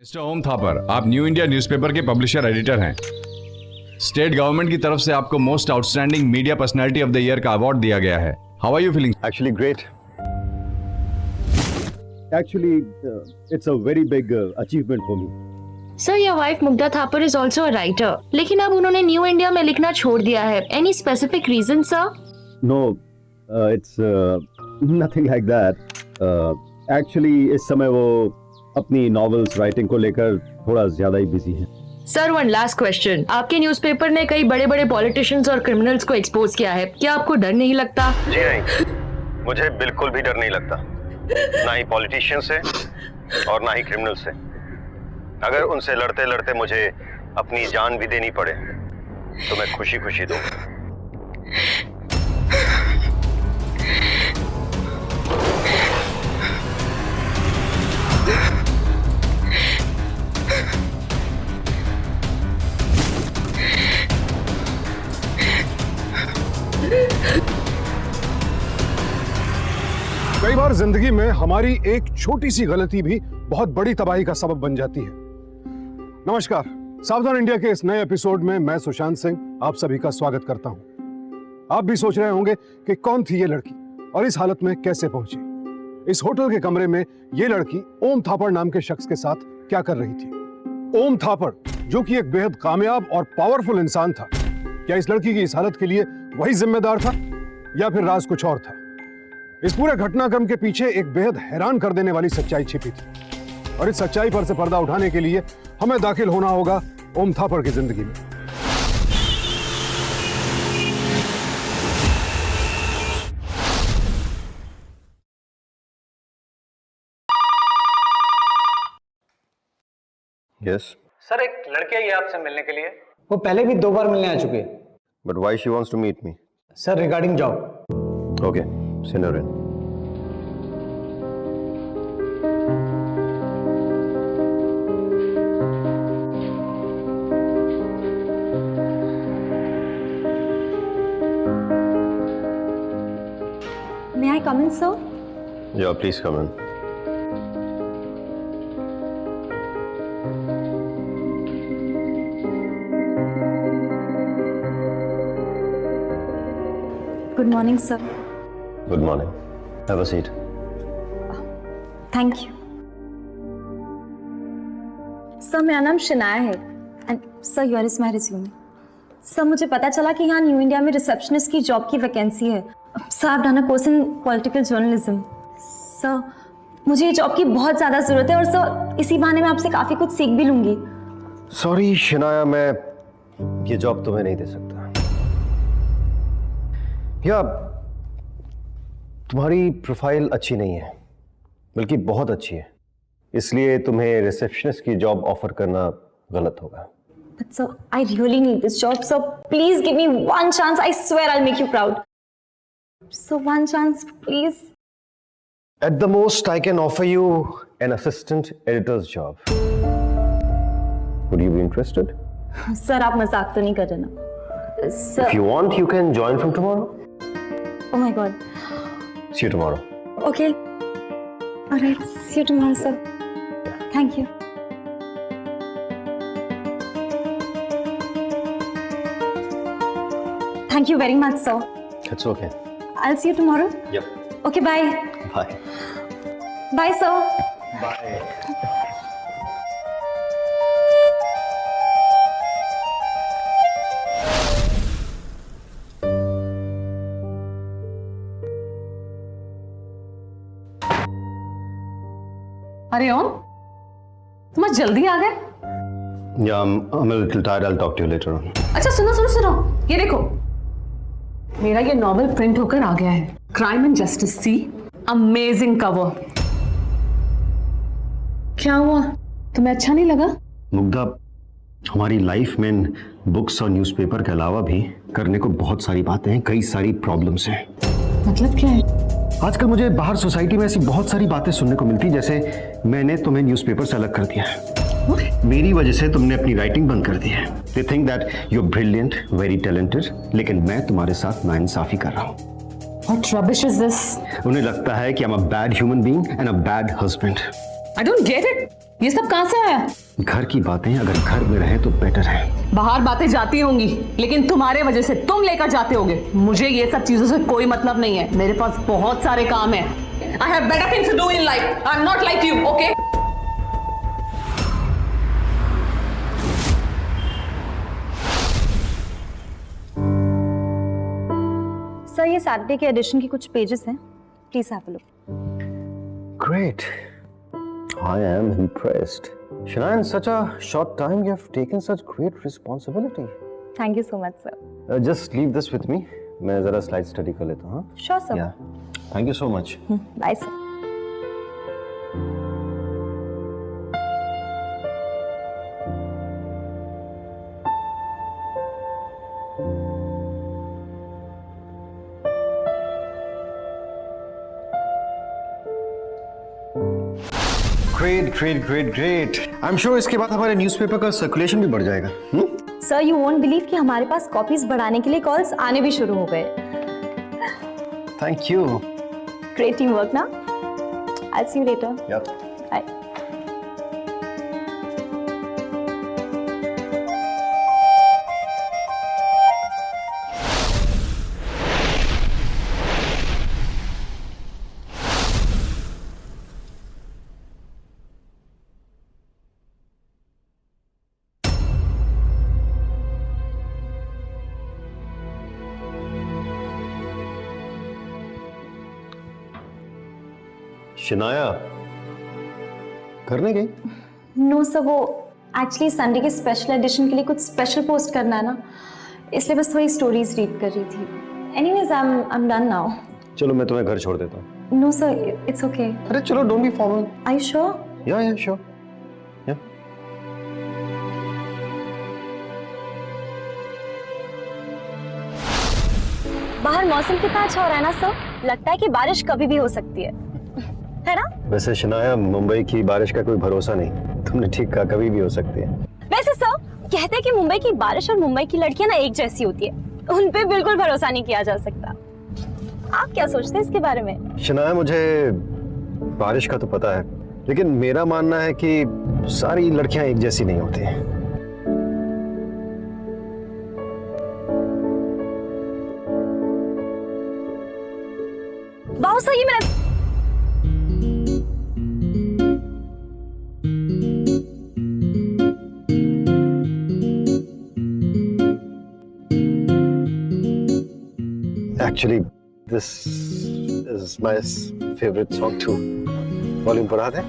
Mister Om Thapar, आप New India newspaper के publisher editor हैं। स्टेट गवर्नमेंट की तरफ से आपको most outstanding media personality of the year का अवार्ड दिया गया है। How are you feeling? Actually, great. Actually, it's a very big achievement for me. Sir, your wife Mugdha Thapar is also a writer, लेकिन अब उन्होंने न्यू इंडिया में लिखना छोड़ दिया है। Any specific reason sir? No, it's nothing like that. Actually, इस समय वो अपनी नॉवेल्स राइटिंग को लेकर थोड़ा ज्यादा ही बिजी है। Sir, one last question. आपके न्यूज़पेपर ने कई बड़े बड़े पॉलिटिशियंस और क्रिमिनल्स को एक्सपोज किया है, क्या आपको डर नहीं लगता? जी नहीं, मुझे बिल्कुल भी डर नहीं लगता, ना ही पॉलिटिशियन से और ना ही क्रिमिनल से। अगर उनसे लड़ते लड़ते मुझे अपनी जान भी देनी पड़े तो मैं खुशी खुशी दूंगा। कई बार जिंदगी में हमारी एक छोटी सी गलती भी बहुत बड़ी तबाही का सबब बन जाती है। नमस्कार, सावधान इंडिया के इस नए एपिसोड में मैं सुशांत सिंह आप सभी का स्वागत करता हूं। आप भी सोच रहे होंगे कि कौन थी ये लड़की और इस हालत में कैसे पहुंची। इस होटल के कमरे में ये लड़की ओम थापर नाम के शख्स के साथ क्या कर रही थी? ओम थापर, जो कि एक बेहद कामयाब और पावरफुल इंसान था, क्या इस लड़की की इस हालत के लिए वही जिम्मेदार था या फिर राज कुछ और था? इस पूरे घटनाक्रम के पीछे एक बेहद हैरान कर देने वाली सच्चाई छिपी थी और इस सच्चाई पर से पर्दा उठाने के लिए हमें दाखिल होना होगा ओम थापर की जिंदगी में। Yes, सर, एक लड़की आई है आपसे मिलने के लिए। वो पहले भी 2 बार मिलने आ चुके हैं। but why she wants to meet me? Sir, regarding job. Okay, send her in. May I come in, sir? Yeah, please come in. Good morning, sir. Good morning. Have a seat. Thank you. Sir, मेरा नाम शनाया है and sir, your is my resume. Sir, मुझे पता चला कि यहाँ new India में receptionist की जॉब की वैकेंसी है। सर, आप done a course in political journalism. Sir, मुझे ये जॉब की बहुत ज़्यादा ज़रूरत है और सर, इसी बहाने मैं आपसे काफ़ी कुछ सीख भी लूँगी। सॉरी शनाया, मैं ये जॉब तुम्हें नहीं दे सकता। या तुम्हारी प्रोफाइल अच्छी नहीं है, बल्कि बहुत अच्छी है, इसलिए तुम्हें रिसेप्शनिस्ट की जॉब ऑफर करना गलत होगा। But sir, I really need this job. So please give me one chance. I swear I'll make you proud. So one chance, please. At the most, I can offer you an assistant editor's job. Would you be interested? Sir, आप मजाक तो नहीं कर रहे ना? Sir, If you want, you can join from tomorrow. oh my God. See you tomorrow. Okay. All right. See you tomorrow, sir. Thank you. Thank you very much, sir. It's okay. I'll see you tomorrow. Yep. Okay, bye. Bye. Bye, sir. Bye. अरे ओम, तुम आज जल्दी आ गए। Yeah, I'm a little tired. I'll talk to you later on. अच्छा, सुनो सुनो सुनो, ये देखो, मेरा ये नॉवेल प्रिंट होकर आ गया है। Crime and justice, see amazing cover. क्या हुआ, तुम्हें अच्छा नहीं लगा? मुग्धा, हमारी लाइफ में बुक्स और न्यूज़पेपर के अलावा भी करने को बहुत सारी बातें हैं, कई सारी प्रॉब्लम्स हैं। मतलब क्या है? आजकल मुझे बाहर सोसाइटी में ऐसी बहुत सारी बातें सुनने को मिलती, जैसे मैंने तुम्हें न्यूज़पेपर से अलग कर दिया है, मेरी वजह से तुमने अपनी राइटिंग बंद कर दी है। They think that you're brilliant, very talented, लेकिन मैं तुम्हारे साथ नाइंसाफी कर रहा हूँ। What rubbish is this? उन्हें लगता है कि I'm a bad human being and a bad husband. I don't get it. ये सब कहां से आया? घर की बातें अगर घर में रहे तो बेटर है। बाहर बातें जाती होंगी, लेकिन तुम्हारे वजह से तुम लेकर जाते होगे। मुझे ये सब चीजों से कोई मतलब नहीं है। मेरे पास बहुत सारे काम है। I have better things to do in life. I'm not like you, okay? Sir ये सैटरडे के एडिशन के कुछ पेजेस हैं, please have a look. Great. I am impressed. Shania, in such a short time, you have taken such great responsibility. Thank you so much sir. Just leave this with me. मैं जरा slide study कर लेता हूँ। Sure sir. Yeah. Thank you so much. Bye sir. Great. I'm sure इसके बाद हमारे newspaper का circulation भी बढ़ जाएगा। सर यू वोंट बिलीव कि हमारे पास कॉपीज बढ़ाने के लिए कॉल्स आने भी शुरू हो गए। Thank you. Great team work ना। I see you later. Yep. Bye. Shanaya करने गई? नो सर वो एक्चुअली संडे के स्पेशल एडिशन के लिए कुछ स्पेशल पोस्ट करना है ना, इसलिए बस थोड़ी स्टोरीज रीड कर रही थी। Anyways I am done now. चलो मैं तुम्हें घर छोड़ देता हूँ। No sir it's okay. अरे चलो, don't be formal. Are you sure? Yeah sure. बाहर मौसम कितना अच्छा हो रहा है ना सर, लगता है कि बारिश कभी भी हो सकती है ना? वैसे शनाया, मुंबई की बारिश का कोई भरोसा नहीं। तुमने ठीक कहा, कभी भी हो सकती है। वैसे सर कहते हैं कि मुंबई की बारिश और मुंबई की लड़कियां ना एक जैसी होती है, उन पे बिल्कुल भरोसा नहीं किया जा सकता। आप क्या सोचते हैं इसके बारे में? शनाया, मुझे बारिश का तो पता है, लेकिन मेरा मानना है कि सारी लड़कियां एक जैसी नहीं होती। वाह सर, ये मैंने Actually, this is my favorite song too. Volume बढ़ा दे।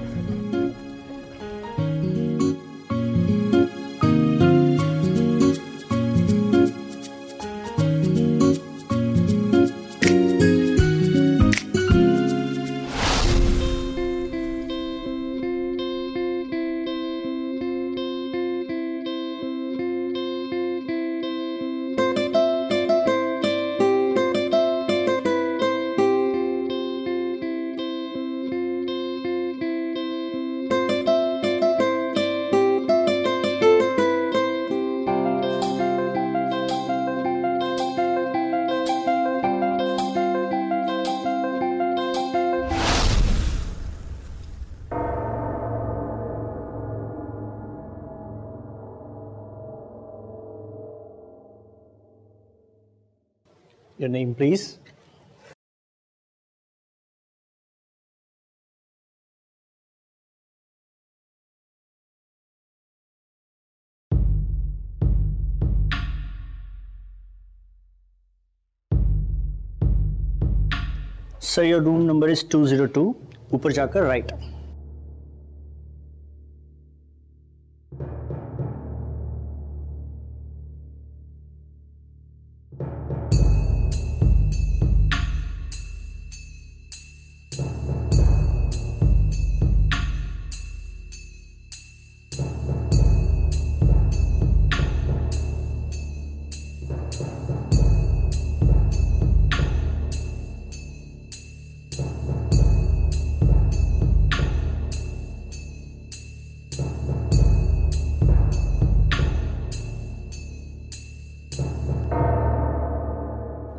Your name, please. Sir, your room number is 202. ऊपर जाकर राइट।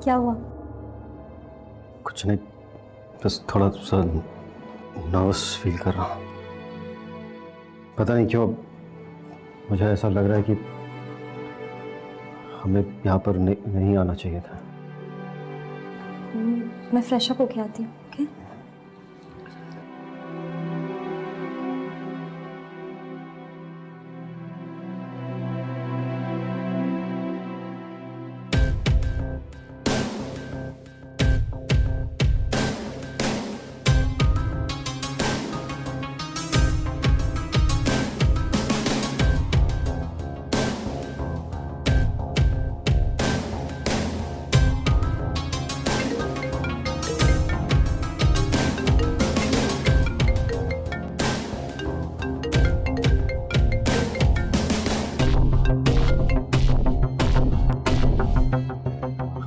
क्या हुआ? कुछ नहीं, बस थोड़ा सा नर्वस फील कर रहा हूँ। पता नहीं क्यों मुझे ऐसा लग रहा है कि हमें यहाँ पर नहीं आना चाहिए था। मैं फ्रेश अप होके आती हूँ। Okay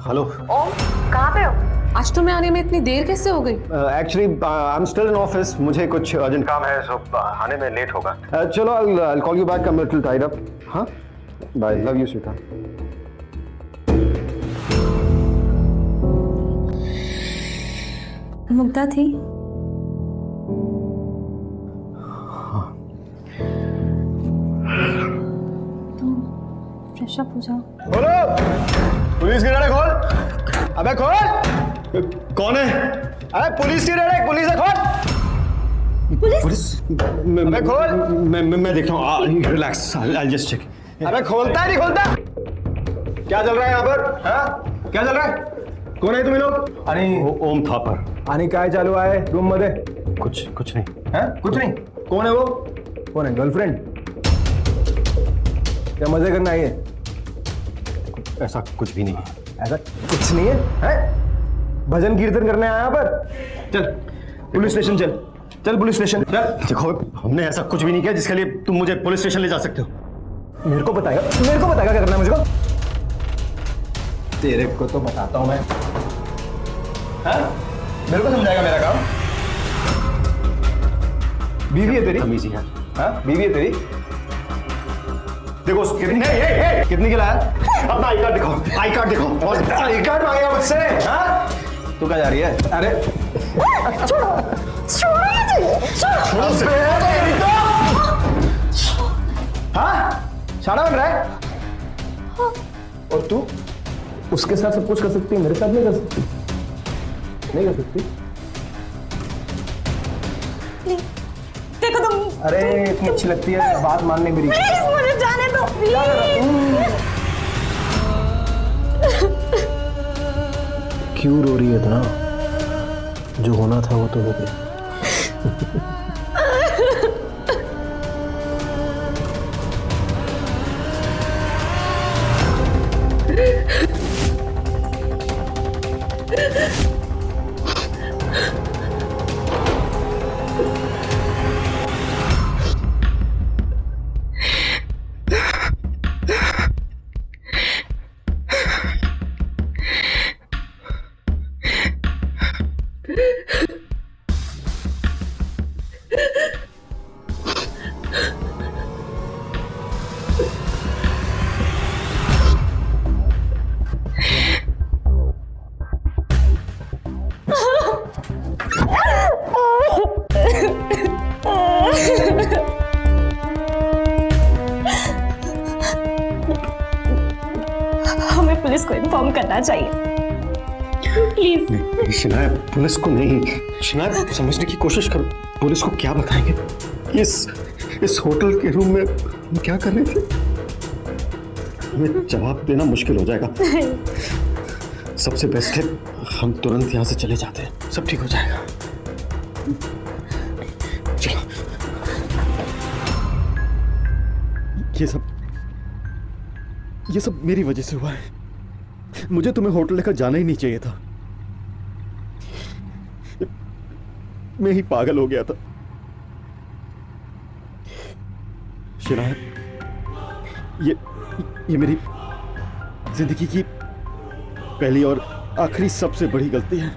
hello. ओम कहाँ पे हो? आज तुम्हें आने में इतनी देर कैसे हो गई? Actually I am still in office, मुझे कुछ अर्जेंट काम है, सो आने में लेट होगा। चलो I call you back, I am little tied up. हाँ बाय, लव यू स्वीटा। मुग्धा थी। तुम फ्रेश अप हो जाओ। पुलिस की रेड खोल। अबे खोल। कौन है? अरे पुलिस की रेड, पुलिस है, खोल। पुलिस? अबे खोल। मैं देखता हूँ, रिलैक्स, आई जस्ट चेक। अबे खोलता है नहीं खोलता? क्या चल रहा है यहाँ पर? हाँ क्या चल रहा है? कौन है तुम्हें लोग? आणि ओम थापर। आणि काय चालू आहे रूम मध्ये? कुछ नहीं। हैं? कुछ नहीं। कौन है वो? कौन है? गर्लफ्रेंड? क्या मजे करना है ये? ऐसा कुछ भी नहीं है। ऐसा कुछ नहीं है? हैं? भजन कीर्तन करने आया यहाँ पर? चल पुलिस स्टेशन चल। चल पुलिस स्टेशन चल। देखो हमने ऐसा कुछ भी नहीं किया जिसके लिए तुम मुझे पुलिस स्टेशन ले जा सकते हो। मेरे को बताएगा क्या करना है मुझको? तेरे को तो बताता हूं मैं। हाँ? मेरे को समझाएगा मेरा काम? बीवी है तेरी? तमीज़ है। हाँ? बीवी है तेरी? देखो कितनी की लाया? अपना आई कार्ड दिखाओ, आई कार्ड दिखाओ। और आई कार्ड मांगेगा मुझसे? हाँ? तू क्या जा रही है? अरे हाँ? शाना बन रहा है? और तू उसके साथ सब कुछ कर सकती है, मेरे साथ नहीं कर सकती? नहीं कर सकती? देखो तुम। अरे इतनी अच्छी लगती है बात मानने मेरी। प्लीज मुझे जाने दो प्लीज। क्यों रो रही है इतना? जो होना था वो तो हो गया। हमें पुलिस को इन्फॉर्म करना चाहिए प्लीज। शनाया पुलिस को नहीं, शनाया समझने की कोशिश करो, पुलिस को क्या बताएंगे? इस होटल के रूम में हम क्या कर रहे थे? हमें जवाब देना मुश्किल हो जाएगा। सबसे बेस्ट है हम तुरंत यहाँ से चले जाते हैं, सब ठीक हो जाएगा। चलो। ये सब मेरी वजह से हुआ है। मुझे तुम्हें होटल लेकर जाना ही नहीं चाहिए था। मैं ही पागल हो गया था। शनाया, ये मेरी जिंदगी की पहली और आखिरी सबसे बड़ी गलती है।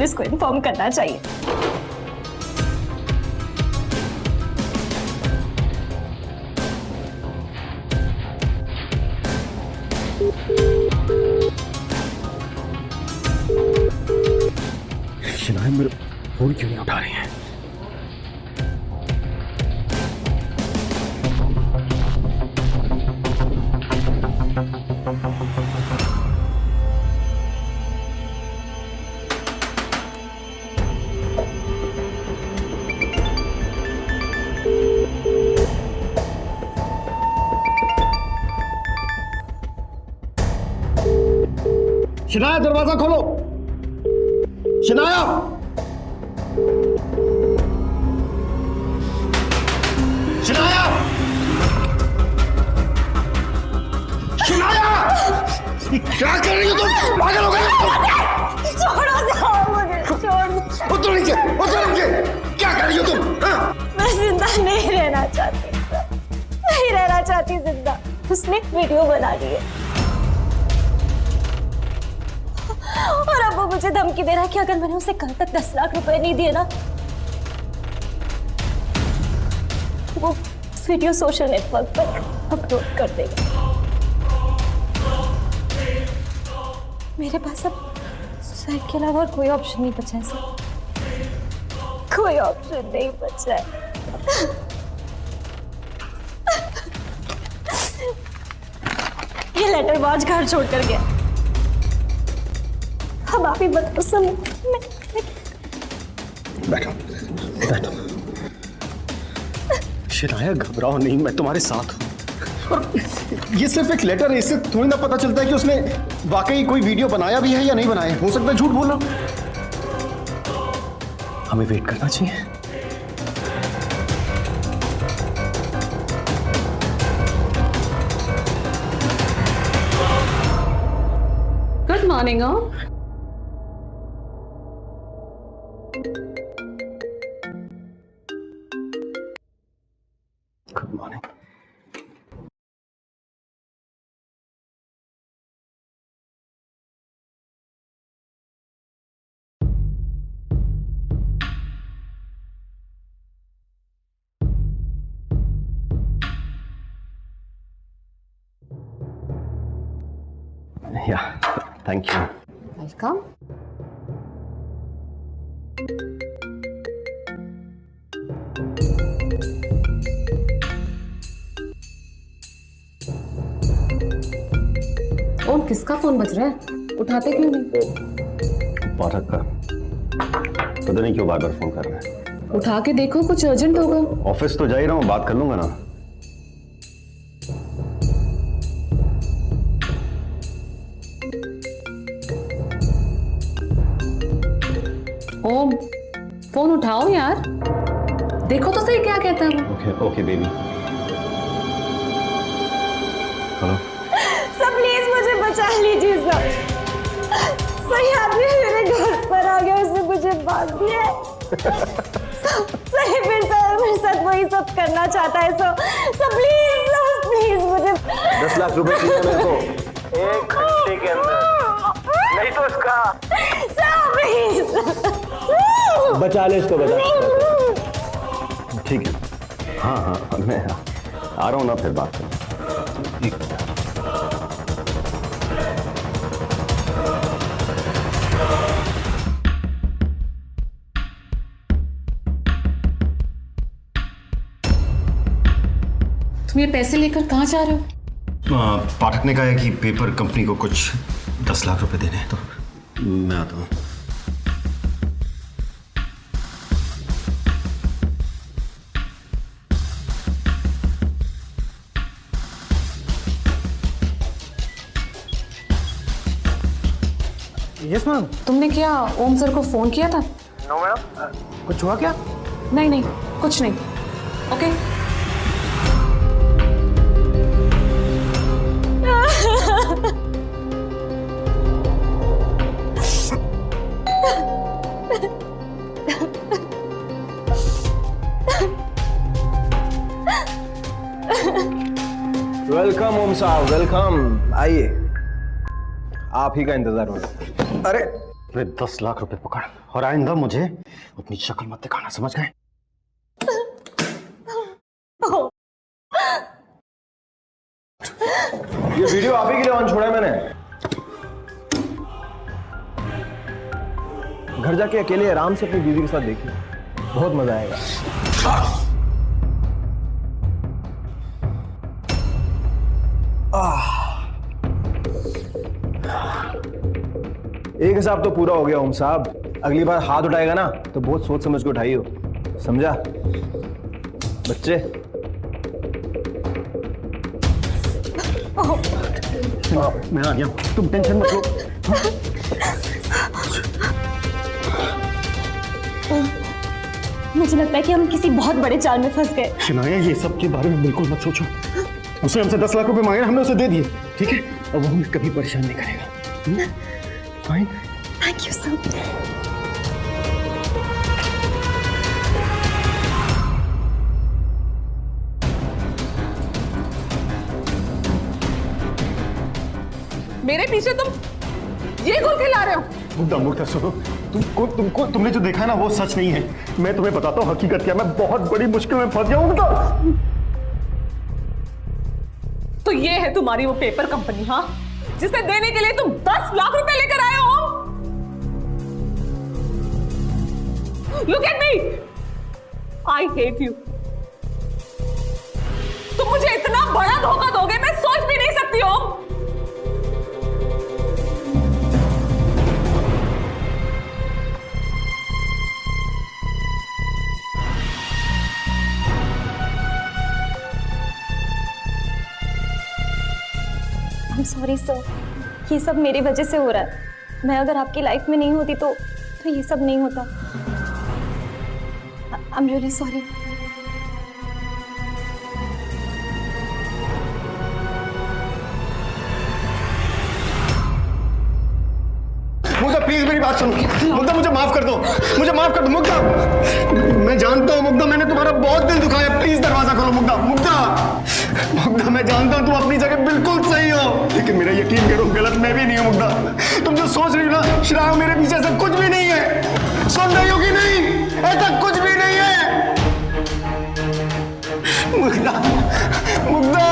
पुलिस को इन्फॉर्म करना चाहिए। शनाया मेरा फोन क्यों नहीं उठा रही है? शनाया दरवाजा खोलो। शनाया शनाया शनाया क्या कर रही हो तुम? पागल हो गए? छोड़ो जाओ मुझे, छोड़ दो। उतर नीचे, उतर नीचे। क्या कर रही हो तुम? हाँ? मैं जिंदा नहीं रहना चाहती सर, नहीं रहना चाहती जिंदा। उसने वीडियो बना ली है और अब वो मुझे धमकी दे रहा है कि अगर मैंने उसे कल तक 10 लाख रुपए नहीं दिए ना, वो वीडियो सोशल नेटवर्क पर अपलोड कर देगा। मेरे पास अब सुसाइड के अलावा और कोई ऑप्शन नहीं बचा है सर, कोई ऑप्शन नहीं बचा है। ये लेटर बॉज घर छोड़कर गया। अब आप ही बताओ सर, बैठो बैठो। शनाया घबराओ नहीं, मैं तुम्हारे साथ हूं। और ये सिर्फ एक लेटर है, इससे थोड़ी ना पता चलता है कि उसने वाकई कोई वीडियो बनाया भी है या नहीं बनाया। हो सकता है झूठ बोल रहा हूं। हमें वेट करना चाहिए। Good morning. Good morning. Yeah, thank you. Welcome. ओम, किसका फोन बज रहा है? उठाते क्यों नहीं? पाठक का। पता नहीं क्यों बार बार फोन कर रहा है। उठा के देखो, कुछ अर्जेंट होगा। ऑफिस तो जा ही रहा हूँ, बात कर लूंगा ना। ओम, फोन उठाओ यार, देखो तो सही क्या कहता है वो। Okay okay baby. हेलो सब प्लीज मुझे बचा लीजिए सर। सही आदमी मेरे घर पर आ गया, उसने मुझे बांध दिया है। सही फिर सर मेरे साथ वही सब करना चाहता है। सब प्लीज मुझे 10 लाख रुपए चाहिए मेरे को। 1 घंटे के अंदर, नहीं तो इसका सर प्लीज बचा ले इसको, बचा। ठीक है। हाँ हाँ मैं आ रहा हूँ ना, फिर बात करें। ठीक है। तुम ये पैसे लेकर कहाँ जा रहे हो? पाठक ने कहा है कि पेपर कंपनी को कुछ 10 लाख रुपए देने हैं, तो मैं आता हूँ। Yes ma'am. तुमने क्या ओम सर को फोन किया था? No madam. कुछ हुआ क्या? नहीं नहीं, कुछ नहीं। ओके। वेलकम ओम साहब, वेलकम। आइए, आप ही का इंतजार हो रहा है। अरे अपने 10 लाख रुपए पकड़ और आइंदा मुझे अपनी शक्ल मत दिखाना, समझ गए? ये वीडियो आप ही के लिए ऑन छोड़ा है मैंने। घर जाके अकेले आराम से अपनी बीवी के साथ देखिए, बहुत मजा आएगा। एक हिसाब तो पूरा हो गया ओम साहब। अगली बार हाथ उठाएगा ना तो बहुत सोच समझ के उठाइयो, समझा? बच्चे मैं आ गया, तुम टेंशन मत लो। मुझे लगता है कि हम किसी बहुत बड़े जाल में फंस गए। शिनाया, ये सब के बारे में बिल्कुल मत सोचो। उसने हमसे 10 लाख रुपए मांगे, हमने उसे दे दिए, ठीक है? अब वो हमें कभी परेशान नहीं करेगा। फाइन। Thank you sir. मेरे पीछे तुम ये घुल के ला रहे हो? मुग्धा सुनो, तुमने जो देखा है ना वो सच नहीं है। मैं तुम्हें बताता हूँ हकीकत क्या। मैं बहुत बड़ी मुश्किल में फंस गया हूँ मुग्धा। तो ये है तुम्हारी वो पेपर कंपनी, हाँ, जिसे देने के लिए तुम 10 लाख रुपए लेकर आए हो? Look at me, I hate you. तुम मुझे इतना बड़ा धोखा दोगे मैं सोच भी नहीं सकती हो। सॉरी सर, ये सब मेरी वजह से हो रहा है। मैं अगर आपकी लाइफ में नहीं होती तो ये सब नहीं होता। I am really sorry. Mugdha please मेरी बात सुनो। मुग्धा मुझे माफ कर दो, मुझे माफ कर दो मुग्धा। मैं जानता हूँ मुग्धा, मैंने तुम्हारा बहुत दिल दुखाया। प्लीज दरवाजा खोलो मुग्धा। मुग्धा मैं जानता हूँ तुम अपनी जगह बिल्कुल सही हो, लेकिन मेरा यकीन करो गलत मैं भी नहीं हूँ मुग्धा। तुम जो सोच रही हो ना श्राव, मेरे पीछे ऐसा कुछ भी नहीं है। सुन रही हो कि नहीं? ऐसा कुछ भी नहीं है मुग्धा। मुग्धा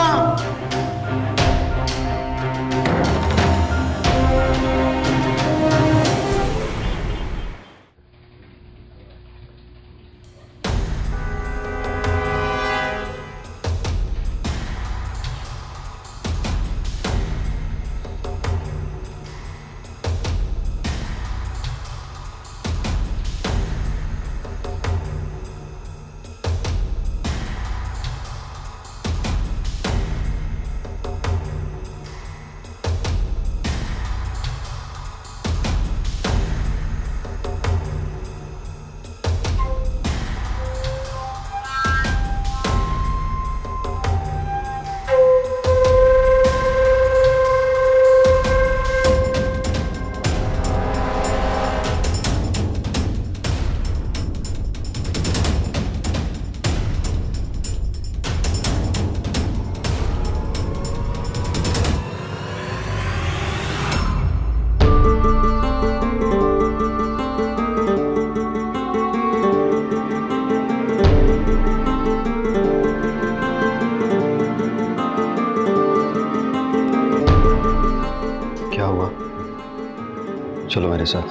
चलो मेरे साथ।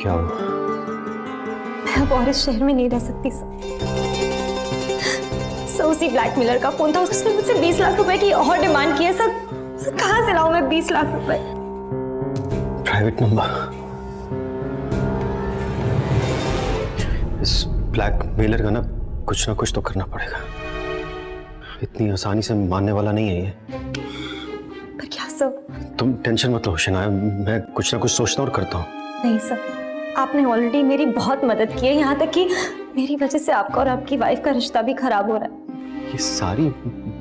क्या हुआ? मैं अब और इस शहर में नहीं रह सकती सर। उसी ब्लैकमेलर का फोन था, उसने मुझसे 20 लाख रुपए की और डिमांड की है सर। कहाँ से लाऊं मैं 20 लाख रुपए? Private number. इस ब्लैकमेलर का ना कुछ तो करना पड़ेगा। इतनी आसानी से मानने वाला नहीं है ये। पर क्या सर? तुम टेंशन मत लो शनाया, मैं कुछ ना कुछ सोचता और करता हूँ। नहीं सर, आपने ऑलरेडी मेरी बहुत मदद की है, यहाँ तक कि मेरी वजह से आपका और आपकी वाइफ का रिश्ता भी खराब हो रहा है। ये सारी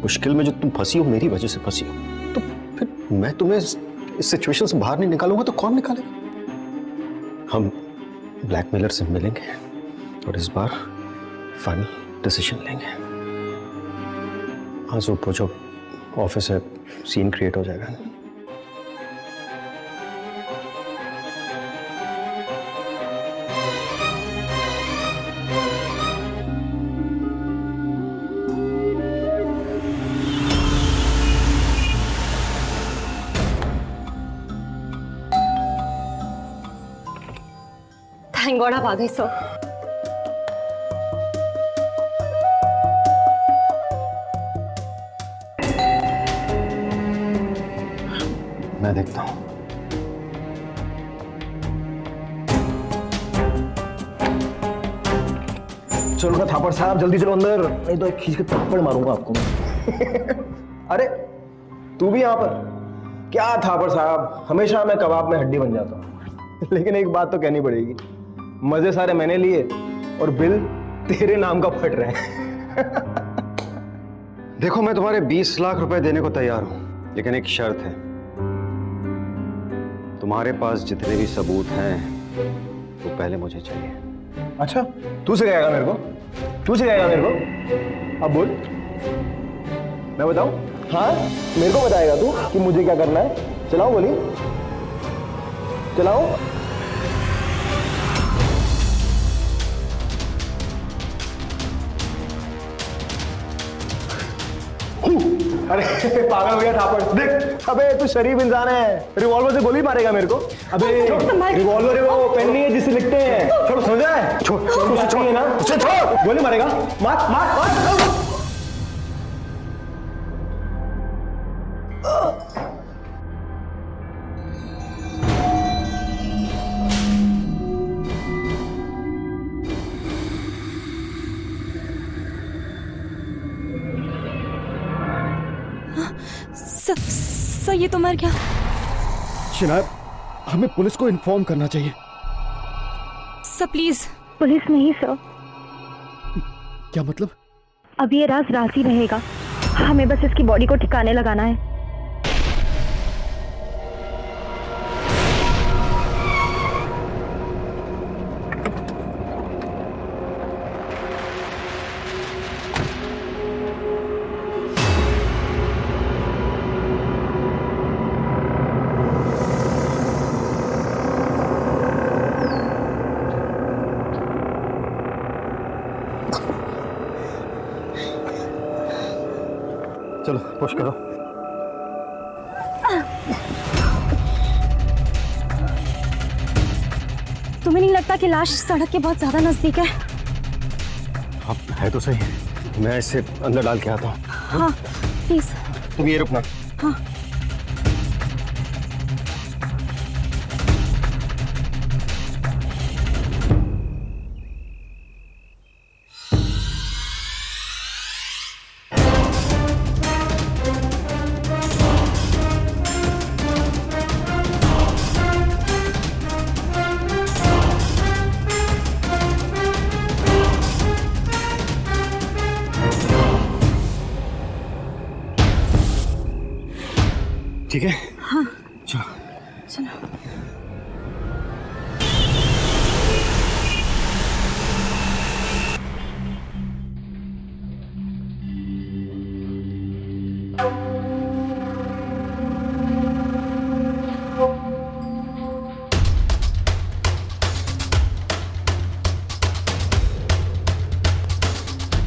मुश्किल में जो तुम फंसी हो मेरी वजह से फंसी हो, तो फिर मैं तुम्हें इस सिचुएशन से बाहर नहीं निकालूंगा तो कौन निकालेगा? हम ब्लैकमेलर से मिलेंगे और इस बार फाइनल डिसीजन लेंगे। हाँ, वो जो ऑफिस है, सीन क्रिएट हो जाएगा। थैंक गॉड आप आ गए सर। मैं देखता हूं। चलो ना थापड़ साहब, जल्दी चलो अंदर, नहीं तो खींच के थप्पड़ मारूंगा आपको मैं। अरे तू भी यहाँ पर? क्या थापड़ साहब, हमेशा मैं कबाब में हड्डी बन जाता हूँ। लेकिन एक बात तो कहनी पड़ेगी, मजे सारे मैंने लिए और बिल तेरे नाम का फट रहा है। देखो, मैं तुम्हारे 20 लाख रुपए देने को तैयार हूं, लेकिन एक शर्त है। तुम्हारे पास जितने भी सबूत हैं वो पहले मुझे चाहिए। अच्छा, तू सिखाएगा मेरे को? तू सिखाएगा मेरे को? अब बोल, मैं बताऊं? हाँ, मेरे को बताएगा तू कि मुझे क्या करना है? चलाओ गोली, चलाओ। अरे पागल हो गया थापड़, देख। अबे तू शरीफ इंसान है, रिवॉल्वर से गोली मारेगा मेरे को? अबे रिवॉल्वर है वो, पेन नहीं है जिससे लिखते हैं। छोड़, समझा है? छोड़, छोड़ ना, छोड़, गोली मारेगा? मार मार मार। सर ये तो मर गया। शिनाब, हमें पुलिस को इन्फॉर्म करना चाहिए। Sir please. पुलिस नहीं सर। क्या मतलब? अब ये राज ही रहेगा, हमें बस इसकी बॉडी को ठिकाने लगाना है। चलो पुश करो। तुम्हें नहीं लगता कि लाश सड़क के बहुत ज्यादा नजदीक है? अब है तो सही, मैं इसे अंदर डाल के आता हूँ। हाँ प्लीज। तुम ये रुकना। हाँ। ठीक है? हाँ चलो चलो।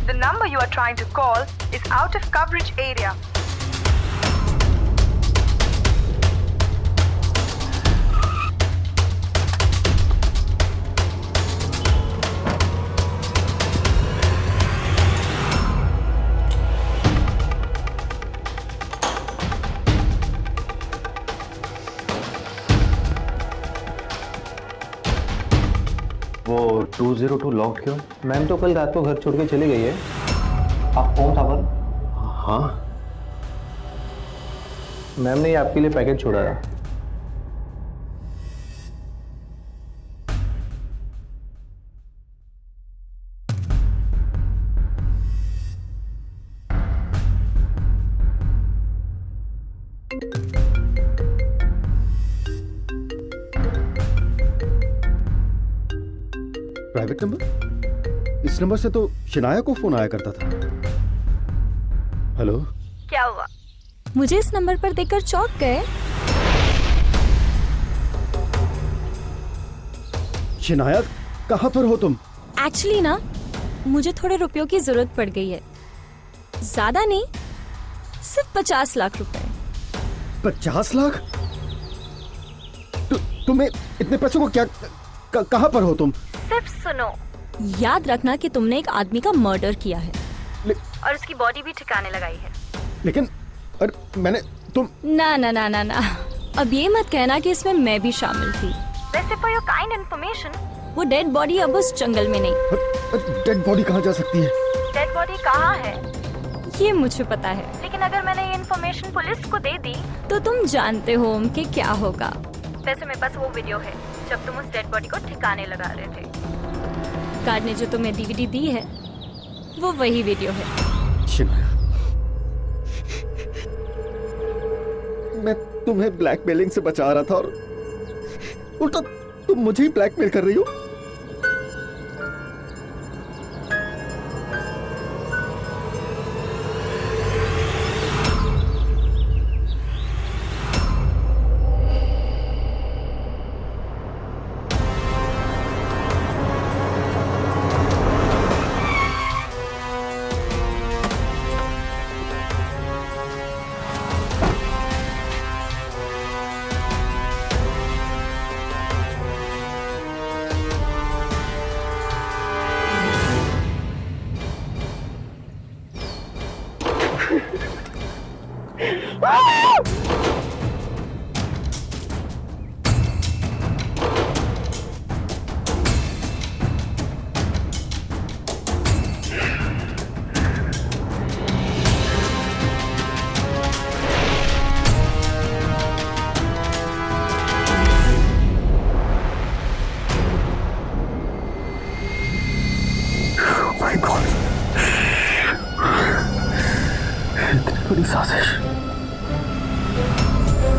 The number you are trying to call is out of coverage area. वो 202 लॉक्ड क्यों? मैम तो कल रात को घर छोड़ के चली गई है। आप कौन था पर? हाँ मैम ने आपके लिए पैकेट छोड़ा था। Private number? इस नंबर से तो शनाया को फोन आया करता था। हेलो, क्या हुआ? मुझे इस नंबर पर देखकर चौंक गए। शनाया कहाँ पर हो तुम? एक्चुअली ना, मुझे थोड़े रुपयों की जरूरत पड़ गई है। ज्यादा नहीं, सिर्फ 50 लाख रुपए। 50 लाख? तुम्हें इतने पैसों को क्या कहाँ पर हो तुम? सिर्फ सुनो, याद रखना कि तुमने एक आदमी का मर्डर किया है और उसकी बॉडी भी ठिकाने लगाई है। लेकिन अरे मैंने तुम ना ना ना ना ना, अब ये मत कहना कि इसमें मैं भी शामिल थी। वैसे फॉर योर काइंड इन्फॉर्मेशन, वो डेड बॉडी अब उस जंगल में नहीं। डेड बॉडी कहाँ जा सकती है? डेड बॉडी कहाँ है ये मुझे पता है। लेकिन अगर मैंने ये इन्फॉर्मेशन पुलिस को दे दी तो तुम जानते हो कि क्या होगा। वैसे मेरे पास वो वीडियो है जब तुम उस डेड बॉडी को ठिकाने लगा रहे थे। कार्ड ने जो तुम्हें डीवीडी दी है वो वही वीडियो है। शनाया, मैं तुम्हें ब्लैकमेलिंग से बचा रहा था और उल्टा तुम मुझे ही ब्लैकमेल कर रही हो।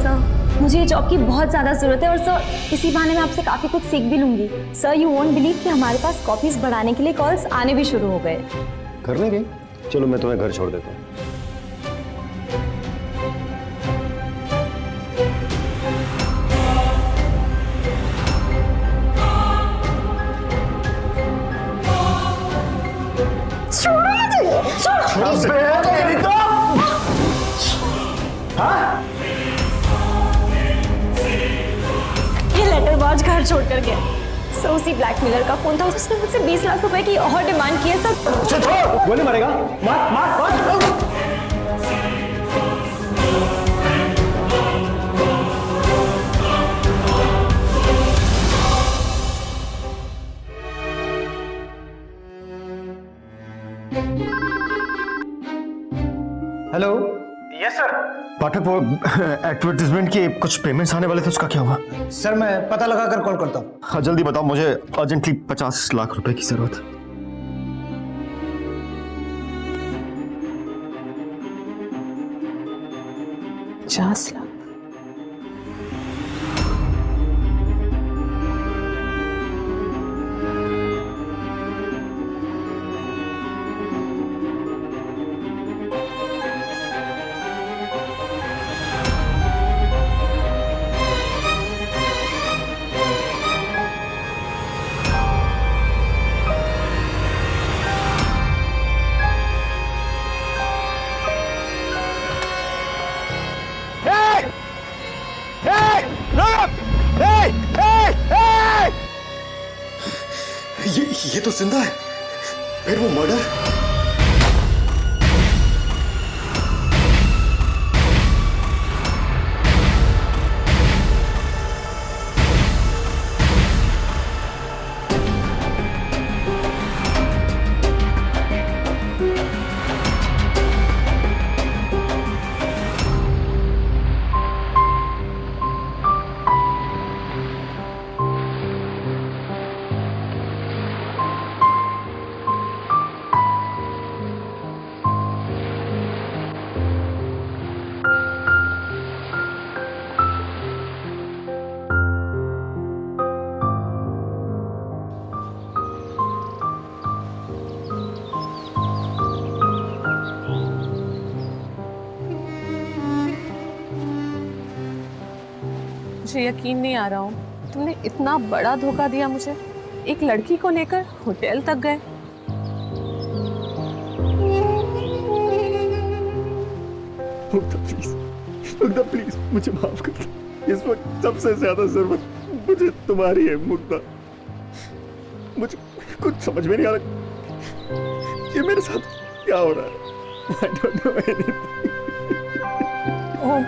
सर, मुझे ये जॉब की बहुत ज़्यादा ज़रूरत है और सर इसी बहाने मैं आपसे काफ़ी कुछ सीख भी लूँगी। सर यू वोंट बिलीव कि हमारे पास कॉपीज बढ़ाने के लिए कॉल्स आने भी शुरू हो गए। करने गई? चलो मैं तुम्हें घर छोड़ देता हूँ। ये लेटरबाज घर छोड़कर गया। सर उसी ब्लैकमेलर का फोन था, उसने मुझसे 20 लाख रुपए की और डिमांड की है सर। गोली मारेगा? मार मार मार। हेलो। Yes sir. पाठक, वो एडवर्टाइजमेंट के कुछ पेमेंट्स आने वाले थे, उसका क्या हुआ? सर मैं पता लगा कर कॉल करता हूँ। हाँ जल्दी बताओ, मुझे अर्जेंटली 50 लाख रुपए की जरूरत है। $50 लाख? ये तो जिंदा है, फिर वो मर्डर। मुझे यकीन नहीं आ रहा हूँ, तुमने इतना बड़ा धोखा दिया मुझे। एक लड़की को लेकर होटल तक गए। मुग्धा प्लीज मुझे माफ कर दो। इस वक्त सबसे ज्यादा जरूरत मुझे तुम्हारी है मुग्धा। मुझे कुछ समझ में नहीं आ रहा ये मेरे साथ क्या हो रहा है। I don't know anything. ओम,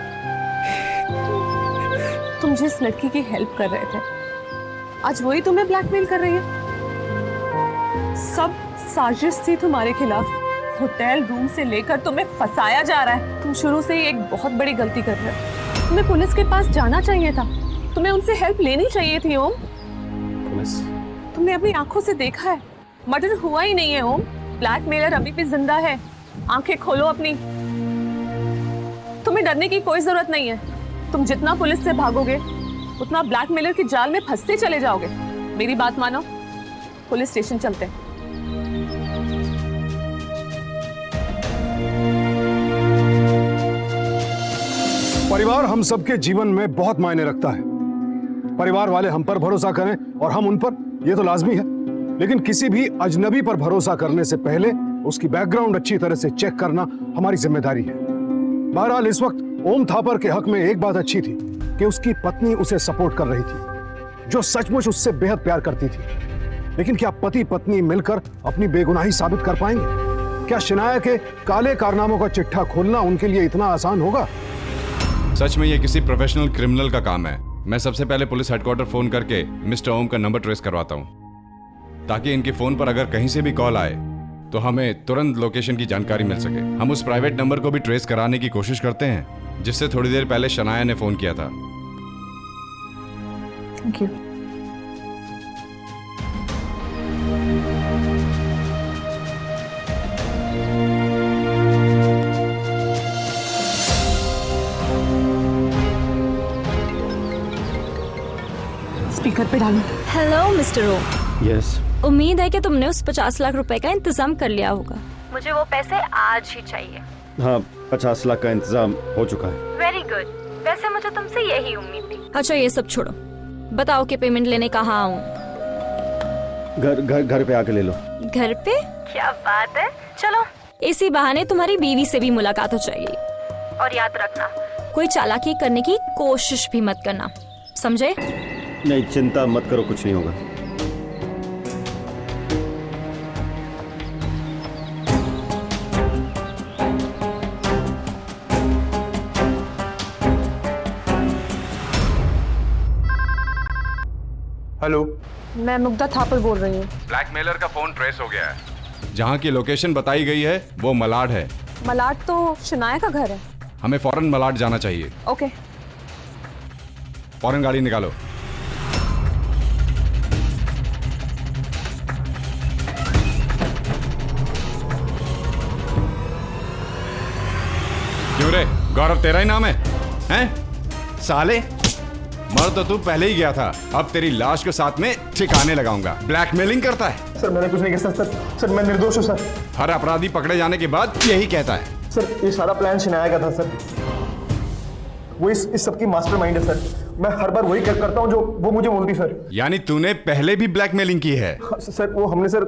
तुम जिस लड़की की हेल्प कर रहे थे, आज वही तुम्हें ब्लैकमेल कर रही है। सब साजिश थी तुम्हारे खिलाफ। होटल रूम से लेकर तुम्हें फंसाया जा रहा है। तुम शुरू से ही एक बहुत बड़ी गलती कर रहे हो। तुम्हें पुलिस के पास जाना चाहिए था, तुम्हें उनसे हेल्प लेनी चाहिए थी। ओम, पुलिस? तुमने अपनी आंखों से देखा है, मर्डर हुआ ही नहीं है। ओम, ब्लैकमेलर अभी भी जिंदा है। आंखें खोलो अपनी। तुम्हें डरने की कोई जरूरत नहीं है। तुम जितना पुलिस से भागोगे उतना ब्लैकमेलर की जाल में फंसते चले जाओगे। मेरी बात मानो, पुलिस स्टेशन चलते हैं। परिवार हम सबके जीवन में बहुत मायने रखता है। परिवार वाले हम पर भरोसा करें और हम उन पर, ये तो लाजमी है। लेकिन किसी भी अजनबी पर भरोसा करने से पहले उसकी बैकग्राउंड अच्छी तरह से चेक करना हमारी जिम्मेदारी है। बहरहाल इस वक्त ओम थापर के हक में एक बात अच्छी थी कि उसकी पत्नी उसे सपोर्ट कर रही थी, जो सचमुच उससे बेहद प्यार करती थी। लेकिन क्या पति पत्नी मिलकर अपनी बेगुनाही साबित कर पाएंगे? क्या शनाया के काले कारनामों का चिट्ठा खोलना उनके लिए इतना आसान होगा? सच में ये किसी प्रोफेशनल क्रिमिनल का काम है। मैं सबसे पहले पुलिस हेडक्वार्टर फोन करके मिस्टर ओम का नंबर ट्रेस करवाता हूँ, ताकि इनके फोन पर अगर कहीं से भी कॉल आए तो हमें तुरंत लोकेशन की जानकारी मिल सके। हम उस प्राइवेट नंबर को भी ट्रेस कराने की कोशिश करते हैं जिससे थोड़ी देर पहले शनाया ने फोन किया था। Thank you. स्पीकर पे डालो। हेलो मिस्टर ओम। यस। उम्मीद है कि तुमने उस 50 लाख रुपए का इंतजाम कर लिया होगा। मुझे वो पैसे आज ही चाहिए। हाँ, 50 लाख का इंतजाम हो चुका है। Very good. वैसे मुझे तुमसे यही उम्मीद थी। अच्छा ये सब छोड़ो, बताओ कि पेमेंट लेने कहाँ आऊँ? घर पे आके ले लो। घर पे? क्या बात है, चलो। इसी बहाने तुम्हारी बीवी से भी मुलाकात हो जाएगी। और याद रखना, कोई चालाकी करने की कोशिश भी मत करना, समझे? नहीं, चिंता मत करो, कुछ नहीं होगा। हेलो, मैं मुग्धा थापर बोल रही हूँ। ब्लैकमेलर का फोन ट्रेस हो गया है। जहाँ की लोकेशन बताई गई है वो मलाड है। मलाड तो शनाया का घर है। हमें फौरन मलाड जाना चाहिए। ओके। फौरन गाड़ी निकालो। क्यों रे, गौरव तेरा ही नाम है? हैं? साले, मर तो तू पहले ही गया था। अब तेरी लाश के साथ में ठिकाने लगाऊंगा। ब्लैकमेलिंग करता है। सर मैंने कुछ नहीं किया सर मैं निर्दोष हूँ सर। हर अपराधी पकड़े जाने के बाद यही कहता है। सर ये सारा प्लान शनाया का था सर। वो इस सब की मास्टरमाइंड है सर। मैं हर बार वही करता हूँ जो वो मुझे बोलती सर। यानी तूने पहले भी ब्लैकमेलिंग की है? सर वो हमने सर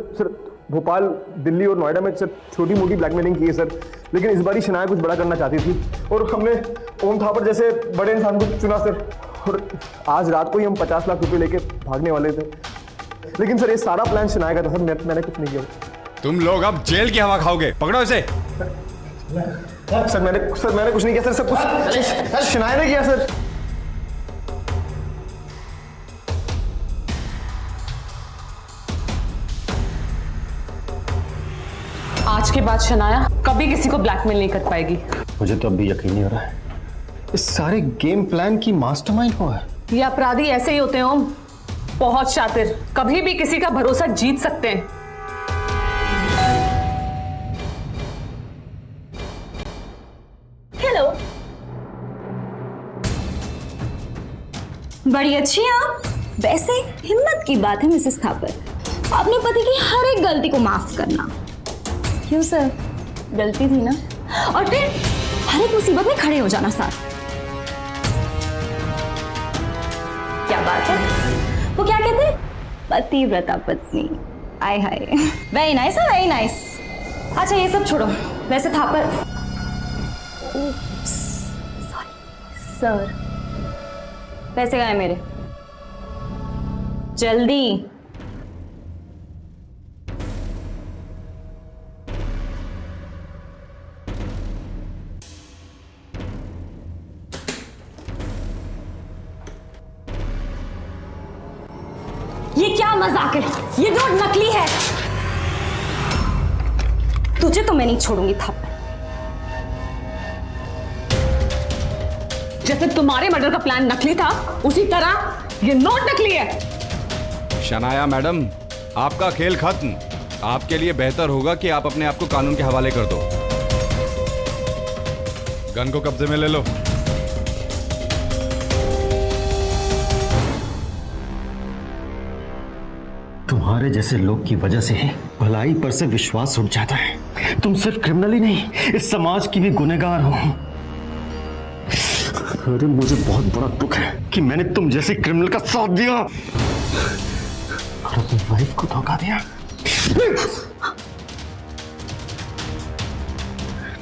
भोपाल, दिल्ली और नोएडा में सर छोटी मोटी ब्लैकमेलिंग की है सर। लेकिन इस बार शनाया कुछ बड़ा करना चाहती थी और हमने ओम थापर जैसे बड़े इंसान को चुना सर। और आज रात को ही हम 50 लाख रुपए लेके भागने वाले थे। लेकिन सर ये सारा प्लान शनाया का था सर। मैंने कुछ नहीं किया। तुम लोग अब जेल की हवा खाओगे। पकड़ो इसे। सर मैंने कुछ नहीं किया सर। सब कुछ शनाया ने किया सर। आज के बाद शनाया कभी किसी को ब्लैकमेल नहीं कर पाएगी। मुझे तो अब भी यकीन नहीं हो रहा है इस सारे गेम प्लान की मास्टरमाइंड वो है। ये अपराधी ऐसे ही होते हैं ओम, बहुत शातिर, कभी भी किसी का भरोसा जीत सकते हैं। हेलो, बड़ी अच्छी हैं आप। वैसे हिम्मत की बात है मिसेस थापर, अपने पति की हर एक गलती को माफ करना। क्यों सर, गलती थी ना? और फिर हर एक मुसीबत में खड़े हो जाना सर। क्या बात है? वो क्या कहते हैं? पतिव्रता पत्नी। आय हाय, वेरी नाइस है, वेरी नाइस। अच्छा ये सब छोड़ो, वैसे थापर, सॉरी सर, पैसे गए मेरे, जल्दी। ये क्या मजाक है? ये नोट नकली है। तुझे तो मैं नहीं छोड़ूंगी थापर। जैसे तुम्हारे मर्डर का प्लान नकली था, उसी तरह ये नोट नकली है। शनाया मैडम, आपका खेल खत्म। आपके लिए बेहतर होगा कि आप अपने आप को कानून के हवाले कर दो। गन को कब्जे में ले लो। तुम्हारे जैसे लोग की वजह से ही भलाई पर से विश्वास उठ जाता है। तुम सिर्फ क्रिमिनल ही नहीं, इस समाज की भी गुनहगार हो। अरे मुझे बहुत बड़ा दुख है कि मैंने तुम जैसे क्रिमिनल का साथ दिया और अपनी वाइफ को धोखा दिया।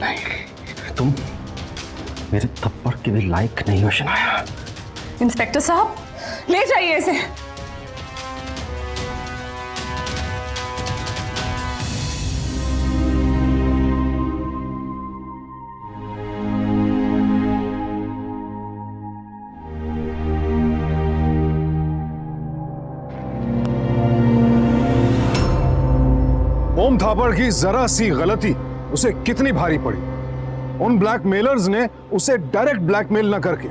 नहीं, तुम मेरे थप्पड़ के भी लायक नहीं हो शनाया। इंस्पेक्टर साहब, ले जाइए इसे। ओम थापर की जरा सी गलती उसे कितनी भारी पड़ी। उन ब्लैकमेलर्स ने उसे डायरेक्ट ब्लैकमेल न करके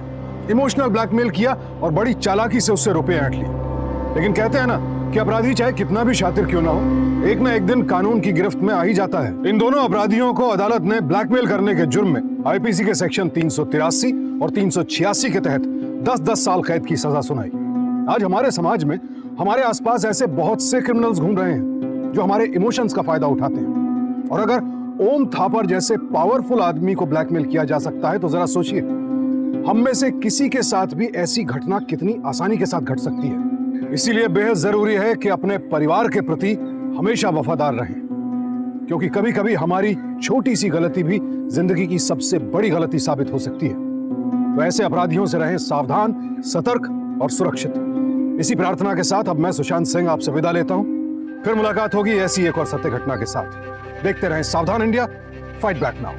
इमोशनल ब्लैकमेल किया और बड़ी चालाकी से उससे रुपए ऐंठ लिए। लेकिन कहते हैं ना कि अपराधी चाहे कितना भी शातिर क्यों ना हो, एक ना एक दिन कानून की गिरफ्त में आ ही जाता है। इन दोनों अपराधियों को अदालत ने ब्लैकमेल करने के जुर्म में आईपीसी के सेक्शन 383 और 386 के तहत 10-10 साल कैद की सजा सुनाई। आज हमारे समाज में हमारे आसपास ऐसे बहुत से क्रिमिनल्स घूम रहे हैं जो हमारे इमोशंस का फायदा उठाते हैं। और अगर ओम थापर जैसे पावरफुल आदमी को ब्लैकमेल किया जा सकता है तो जरा सोचिए, हम में से किसी के साथ भी ऐसी घटना कितनी आसानी के साथ घट सकती है। इसीलिए बेहद जरूरी है कि अपने परिवार के प्रति हमेशा वफादार रहें, क्योंकि कभी कभी हमारी छोटी सी गलती भी जिंदगी की सबसे बड़ी गलती साबित हो सकती है। तो ऐसे अपराधियों से रहें सावधान, सतर्क और सुरक्षित। इसी प्रार्थना के साथ अब मैं सुशांत सिंह आपसे विदा लेता हूं। फिर मुलाकात होगी ऐसी एक और सत्य घटना के साथ। देखते रहें सावधान इंडिया, फाइट बैक नाउ।